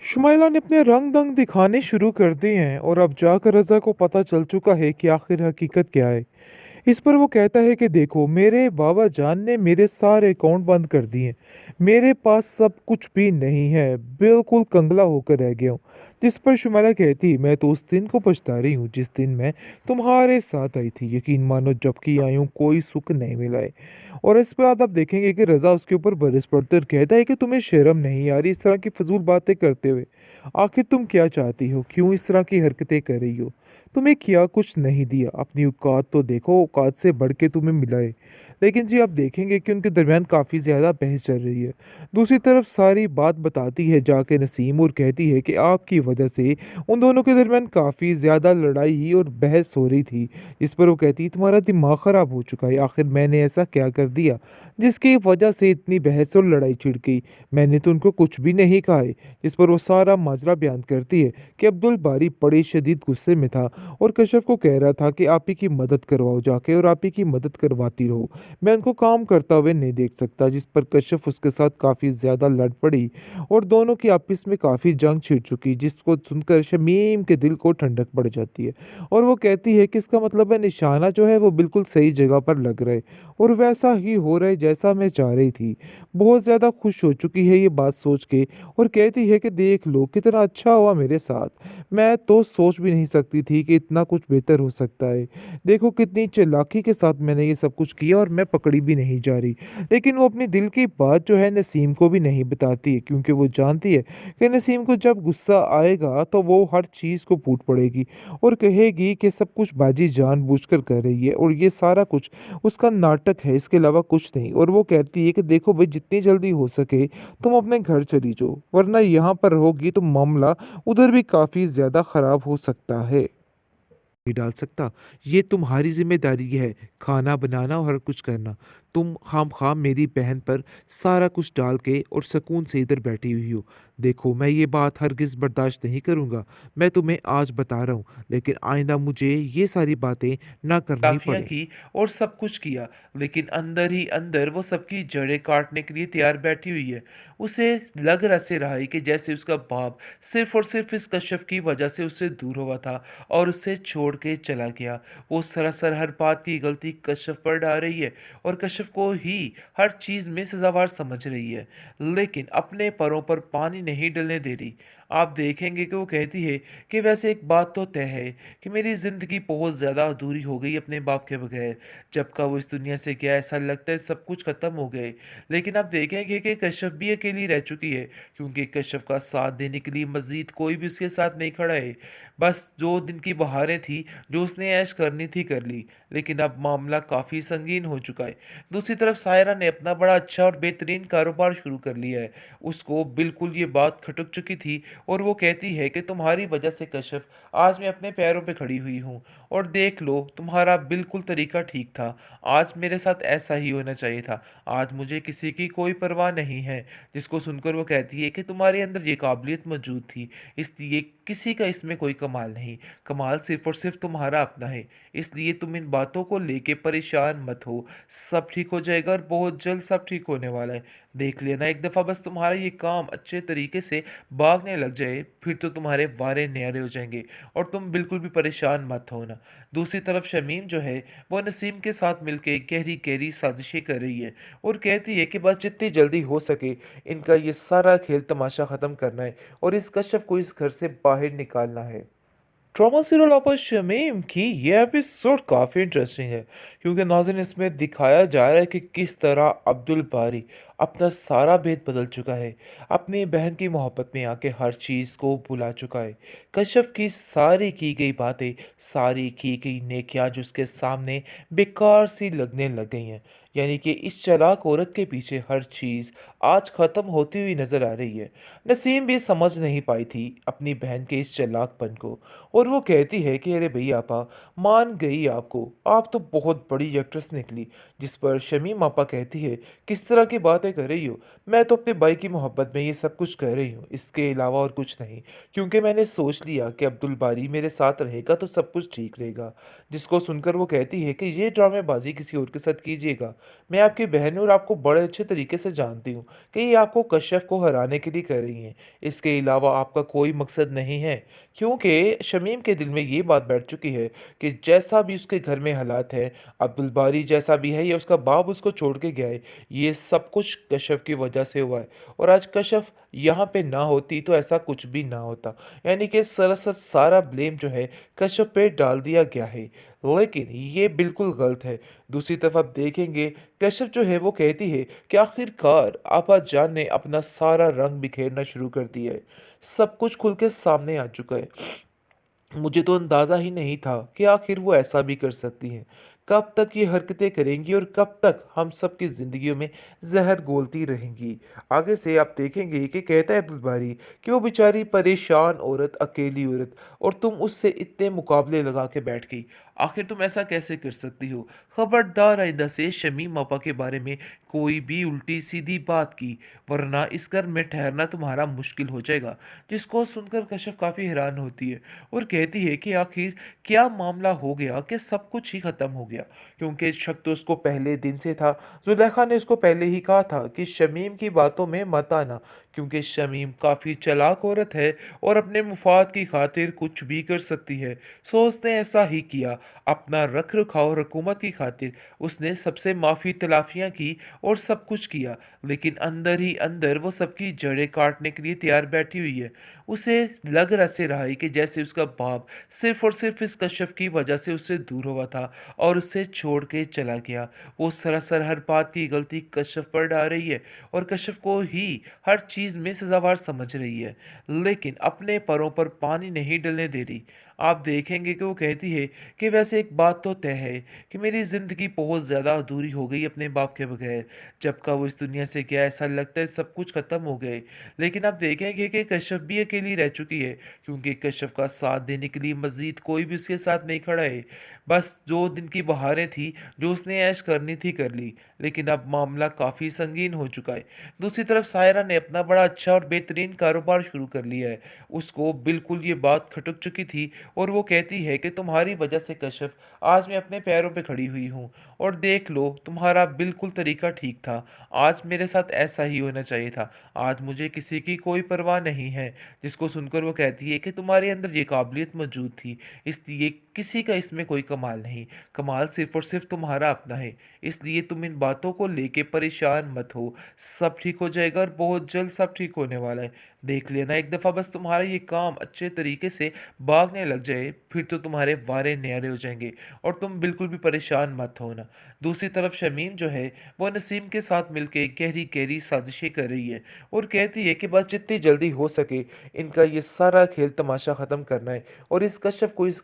शुमाइला ने अपने रंग दंग दिखाने शुरू कर दिए हैं और अब जाकर रज़ा को पता चल चुका है कि आखिर हकीकत क्या है। इस पर वो कहता है कि देखो मेरे बाबा जान ने मेरे सारे अकाउंट बंद कर दिए। मेरे पास सब कुछ भी नहीं है, बिल्कुल कंगला होकर रह गया हूँ। जिस पर शुमाइला कहती, मैं तो उस दिन को पछता रही हूँ जिस दिन मैं तुम्हारे साथ आई थी। यकीन मानो जबकि आई हूँ कोई सुख नहीं मिला है। और इस पे बाद आप देखेंगे कि रज़ा उसके ऊपर बरस पड़ते और कहता है कि तुम्हें शर्म नहीं आ रही इस तरह की फजूल बातें करते हुए। आखिर तुम क्या चाहती हो, क्यों इस तरह की हरकतें कर रही हो? तुम्हें क्या कुछ नहीं दिया, अपनी औकात तो देखो, औकात से बढ़ के तुम्हें मिला है। लेकिन जी आप देखेंगे कि उनके दरमियान काफ़ी ज़्यादा बहस चल रही है। दूसरी तरफ सारी बात बताती है जाके नसीम और कहती है कि आपकी वजह से उन दोनों के दरमियान काफ़ी ज़्यादा लड़ाई और बहस हो रही थी। इस पर वो कहती है तुम्हारा दिमाग ख़राब हो चुका है, आखिर मैंने ऐसा क्या कर दिया जिसकी वजह से इतनी बहस और लड़ाई छिड़ गई? मैंने तो उनको कुछ भी नहीं कहा है। इस पर वो सारा माजरा बयान करती है कि अब्दुल बारी बड़े शदीद गुस्से में था और कश्यप को कह रहा था कि आप ही की मदद करवाओ जाके और आप ही की मदद करवाती रहो। मैं उनको काम करता हुए नहीं देख सकता। जिस पर कश्यप उसके साथ काफ़ी ज़्यादा लड़ पड़ी और दोनों की आपस में काफ़ी जंग छिड़ चुकी, जिसको सुनकर शमीम के दिल को ठंडक पड़ जाती है। और वो कहती है कि इसका मतलब है निशाना जो है वो बिल्कुल सही जगह पर लग रहा है और वैसा ही हो रहा है जैसा मैं चाह रही थी। बहुत ज़्यादा खुश हो चुकी है ये बात सोच के और कहती है कि देख लो कितना अच्छा हुआ मेरे साथ। मैं तो सोच भी नहीं सकती थी कि इतना कुछ बेहतर हो सकता है। देखो कितनी चालाकी के साथ मैंने ये सब कुछ किया और मैं पकड़ी भी नहीं जा रही। लेकिन वो अपनी दिल की बात जो है नसीम को भी नहीं बताती है, क्योंकि वो जानती है कि नसीम को जब गुस्सा आएगा तो वो हर चीज़ को फूट पड़ेगी और कहेगी कि सब कुछ बाजी जानबूझकर कर रही है और ये सारा कुछ उसका नाटक है, इसके अलावा कुछ नहीं। और वो कहती है कि देखो भाई जितनी जल्दी हो सके तुम अपने घर चली जाओ, वरना यहाँ पर रहोगी तो मामला उधर भी काफ़ी ज़्यादा ख़राब हो सकता है। नहीं डाल सकता, ये तुम्हारी ज़िम्मेदारी है, खाना बनाना और हर कुछ करना। तुम खामख़ाह मेरी बहन पर सारा कुछ डाल के और सुकून से इधर बैठी हुई हो। देखो मैं ये बात हरगिज़ बर्दाश्त नहीं करूँगा। मैं तुम्हें आज बता रहा हूँ, लेकिन आइंदा मुझे ये सारी बातें ना करनी तलाशियाँ पड़े। की और सब कुछ किया, लेकिन अंदर ही अंदर वो सबकी जड़ें काटने के लिए तैयार बैठी हुई है। उसे लग रहा से रहा है कि जैसे उसका बाप सिर्फ़ और सिर्फ़ इस कश्यप की वजह से उससे दूर हुआ था और उसे छोड़ के चला गया। वो सरासर हर बात की गलती कश्यप पर डाल रही है और कश्यप को ही हर चीज़ में सज़ावार समझ रही है, लेकिन अपने पैरों पर पानी नहीं डलने दे रही। आप देखेंगे कि वो कहती है कि वैसे एक बात तो तय है कि मेरी ज़िंदगी बहुत ज़्यादा अधूरी हो गई अपने बाप के बगैर। जब का वो इस दुनिया से गया ऐसा लगता है सब कुछ ख़त्म हो गए। लेकिन आप देखेंगे कि कश्यप भी अकेली रह चुकी है, क्योंकि कश्यप का साथ देने के लिए मज़ीद कोई भी उसके साथ नहीं खड़ा है। बस 2 दिन की बहारें थी, जो उसने ऐश करनी थी कर ली, लेकिन अब मामला काफ़ी संगीन हो चुका है। दूसरी तरफ सायरा ने अपना बड़ा अच्छा और बेहतरीन कारोबार शुरू कर लिया है। उसको बिल्कुल ये बात खटक चुकी थी और वो कहती है कि तुम्हारी वजह से कश्यप आज मैं अपने पैरों पे खड़ी हुई हूँ और देख लो तुम्हारा बिल्कुल तरीका ठीक था। आज मेरे साथ ऐसा ही होना चाहिए था। आज मुझे किसी की कोई परवाह नहीं है। जिसको सुनकर वो कहती है कि तुम्हारे अंदर ये काबिलियत मौजूद थी, इसलिए किसी का इसमें कोई कमाल नहीं। कमाल सिर्फ़ और सिर्फ़ तुम्हारा अपना है। इसलिए तुम इन बातों को लेके परेशान मत हो। सब ठीक हो जाएगा और बहुत जल्द सब ठीक होने वाला है। देख लेना एक दफ़ा बस तुम्हारा ये काम अच्छे तरीके से भागने लग जाए, फिर तो तुम्हारे वारे न्यारे हो जाएँगे और तुम बिल्कुल भी परेशान मत होना। दूसरी तरफ शमीम जो है, वो नसीम के साथ मिलके गहरी-गहरी साज़िशें कर रही है और कहती है कि बस जितनी जल्दी हो सके इनका ये सारा खेल तमाशा ख़त्म करना है और इस कश्यप को इस घर से बाहर निकालना है। ट्रॉमा सीरियल ऑफ शमीम की ये एपिसोड काफ़ी इंटरेस्टिंग है, क्योंकि नाज़रीन इसमें दिखाया जा रहा है कि किस तरह अब्दुल बारी अपना सारा भेद बदल चुका है। अपनी बहन की मोहब्बत में आके हर चीज़ को भुला चुका है। कश्यप की सारी की गई बातें, सारी की गई नेकियां जो उसके सामने बेकार सी लगने लग गई हैं। यानी कि इस चालाक औरत के पीछे हर चीज़ आज ख़त्म होती हुई नज़र आ रही है। नसीम भी समझ नहीं पाई थी अपनी बहन के इस चालाकपन को और वो कहती है कि अरे भई आपा, मान गई आपको, आप तो बहुत बड़ी एक्ट्रेस निकली। जिस पर शमीम आपा कहती है, किस तरह की बातें कर रही हो? मैं तो अपने भाई की मोहब्बत में ये सब कुछ कर रही हूँ, इसके अलावा और कुछ नहीं। क्योंकि मैंने सोच लिया कि अब्दुल बारी मेरे साथ रहेगा तो सब कुछ ठीक रहेगा। जिसको सुनकर वो कहती है कि ये ड्रामेबाज़ी किसी और के साथ कीजिएगा, मैं आपकी बहन हूँ और आपको बड़े अच्छे तरीके से जानती हूँ कि ये आपको कश्यप को हराने के लिए कर रही हैं। इसके अलावा आपका कोई मकसद नहीं है, क्योंकि शमीम के दिल में ये बात बैठ चुकी है कि जैसा भी उसके घर में हालात हैं, अब्दुल बारी जैसा भी है या उसका बाप उसको छोड़ के गया है, ये सब कुछ कश्यप की वजह से हुआ है। और आज कश्यप यहाँ पे ना होती तो ऐसा कुछ भी ना होता। यानी कि सरासर सारा ब्लेम जो है कश्यप पे डाल दिया गया है। लेकिन ये बिल्कुल गलत है। दूसरी तरफ आप देखेंगे, कश्यप जो है वो कहती है कि आखिरकार आपा जान ने अपना सारा रंग बिखेरना शुरू कर दिया है। सब कुछ खुल के सामने आ चुका है। मुझे तो अंदाज़ा ही नहीं था कि आखिर वो ऐसा भी कर सकती हैं। कब तक ये हरकतें करेंगी और कब तक हम सब की ज़िंदगियों में ज़हर घोलती रहेंगी। आगे से आप देखेंगे कि कहता है अब्दुल बारी कि वो बेचारी परेशान औरत, अकेली औरत, और तुम उससे इतने मुकाबले लगा के बैठ गई। आखिर तुम ऐसा कैसे कर सकती हो? खबरदार आइंदा से शमीम आपा के बारे में कोई भी उल्टी-सीधी बात की, वरना इस घर में ठहरना तुम्हारा मुश्किल हो जाएगा। जिसको सुनकर कश्यप काफ़ी हैरान होती है और कहती है कि आखिर क्या मामला हो गया कि सब कुछ ही खत्म हो गया, क्योंकि शक तो उसको पहले दिन से था। जुलेखा ने उसको पहले ही कहा था कि शमीम की बातों में मत आना, क्योंकि शमीम काफ़ी चालाक औरत है और अपने मुफाद की खातिर कुछ भी कर सकती है। सो उसने ऐसा ही किया। अपना रख रखाव और हुकूमत की खातिर उसने सबसे माफ़ी तलाफियाँ की और सब कुछ किया, लेकिन अंदर ही अंदर वो सबकी जड़ें काटने के लिए तैयार बैठी हुई है। उसे लग ऐसे रहा है कि जैसे उसका बाप सिर्फ़ और सिर्फ़ इस कश्यप की वजह से उससे दूर हुआ था और उसे छोड़ के चला गया। वो सरासर हर बात की गलती कश्यप पर डाल रही है और कश्यप को ही हर चीज़ में सज़ावार समझ रही है, लेकिन अपने पैरों पर पानी नहीं डलने दे रही। आप देखेंगे कि वो कहती है कि वैसे एक बात तो तय है कि मेरी ज़िंदगी बहुत ज़्यादा अधूरी हो गई अपने बाप के बगैर। जब का वो इस दुनिया से गया, ऐसा लगता है सब कुछ ख़त्म हो गया है। लेकिन आप देखेंगे कि कश्यप भी अकेली रह चुकी है, क्योंकि कश्यप का साथ देने के लिए मज़ीद कोई भी उसके साथ नहीं खड़ा है। बस 2 दिन की बहारें थी, जो उसने ऐश करनी थी कर ली, लेकिन अब मामला काफ़ी संगीन हो चुका है। दूसरी तरफ सायरा ने अपना बड़ा अच्छा और बेहतरीन कारोबार शुरू कर लिया है। उसको बिल्कुल ये बात खटक चुकी थी और वो कहती है कि तुम्हारी वजह से कश्यप, आज मैं अपने पैरों पे खड़ी हुई हूँ और देख लो तुम्हारा बिल्कुल तरीका ठीक था। आज मेरे साथ ऐसा ही होना चाहिए था। आज मुझे किसी की कोई परवाह नहीं है। जिसको सुनकर वो कहती है कि तुम्हारे अंदर ये काबिलियत मौजूद थी, इसलिए किसी का इसमें कोई कमाल नहीं। कमाल सिर्फ़ और सिर्फ़ तुम्हारा अपना है। इसलिए तुम इन बातों को लेके परेशान मत हो। सब ठीक हो जाएगा और बहुत जल्द सब ठीक होने वाला है। देख लेना एक दफ़ा बस तुम्हारा ये काम अच्छे तरीके से भागने लग जाए, फिर तो तुम्हारे वारे न्यारे हो जाएँगे और तुम बिल्कुल भी परेशान मत होना। दूसरी तरफ शमीम जो है, वो नसीम के साथ मिलके गहरी-गहरी साज़िशें कर रही है और कहती है कि बस जितनी जल्दी हो सके इनका ये सारा खेल तमाशा ख़त्म करना है और इस कश्यप को इस